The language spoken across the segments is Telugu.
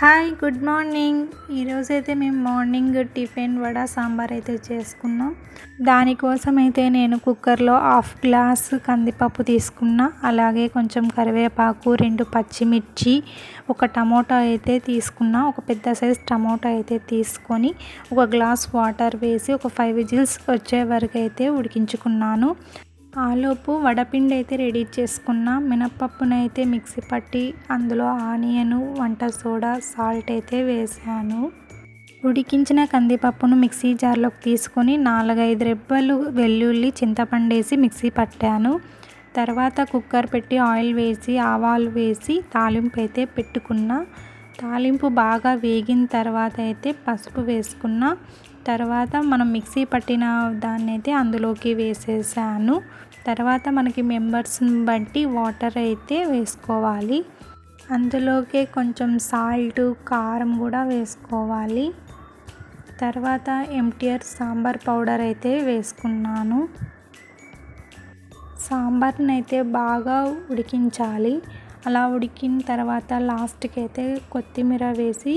Hi good morning. ఈరోజైతే మేము మార్నింగ్ టిఫిన్ వడ సాంబార్ అయితే చేసుకున్నాం. దానికోసం అయితే నేను కుక్కర్లో 1/2 గ్లాస్ కందిపప్పు తీసుకున్నా. అలాగే కొంచెం కరివేపాకు, 2 పచ్చిమిర్చి, ఒక టమోటా అయితే తీసుకున్నా. ఒక పెద్ద సైజ్ టమోటా అయితే తీసుకొని 1 గ్లాస్ వాటర్ వేసి ఒక 5 విజిల్స్ వచ్చే వరకు అయితే ఉడికించుకున్నాను. ఆలోపు వడపిండి అయితే రెడీ చేసుకున్నా. మినపప్పునైతే మిక్సీ పట్టి అందులో ఆనియను, వంట సోడా, సాల్ట్ అయితే వేసాను. ఉడికించిన కందిపప్పును మిక్సీ జార్లోకి తీసుకొని 4-5 రెబ్బలు వెల్లుల్లి, చింతపండు వేసి మిక్సీ పట్టాను. తర్వాత కుక్కర్ పెట్టి ఆయిల్ వేసి ఆవాలు వేసి తాలింపు అయితే పెట్టుకున్నా. తాలింపు బాగా వేగిన తర్వాత అయితే పసుపు వేసుకున్నా. తర్వాత మనం మిక్సీ పట్టిన దాన్ని అయితే అందులోకి వేసేసాను. తర్వాత మనకి మెంబర్స్ని బట్టి వాటర్ అయితే వేసుకోవాలి. అందులోకి కొంచెం సాల్ట్, కారం కూడా వేసుకోవాలి. తర్వాత ఎంటీఆర్ సాంబార్ పౌడర్ అయితే వేసుకున్నాను. సాంబార్ని అయితే బాగా ఉడికించాలి. అలా ఉడికిన తర్వాత లాస్ట్కి అయితే కొత్తిమీర వేసి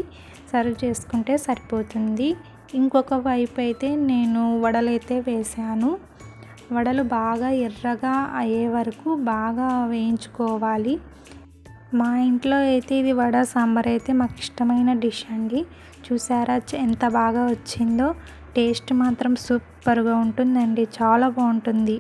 సర్వ్ చేసుకుంటే సరిపోతుంది. ఇంకొక వైపు అయితే నేను వడలైతే వేసాను. వడలు బాగా ఎర్రగా అయ్యే వరకు బాగా వేయించుకోవాలి. మా ఇంట్లో అయితే ఇది వడ సాంబార్ అయితే మాకు ఇష్టమైన డిష్ అండి. చూసారా ఎంత బాగా వచ్చిందో. టేస్ట్ మాత్రం సూపర్గా ఉంటుందండి, చాలా బాగుంటుంది.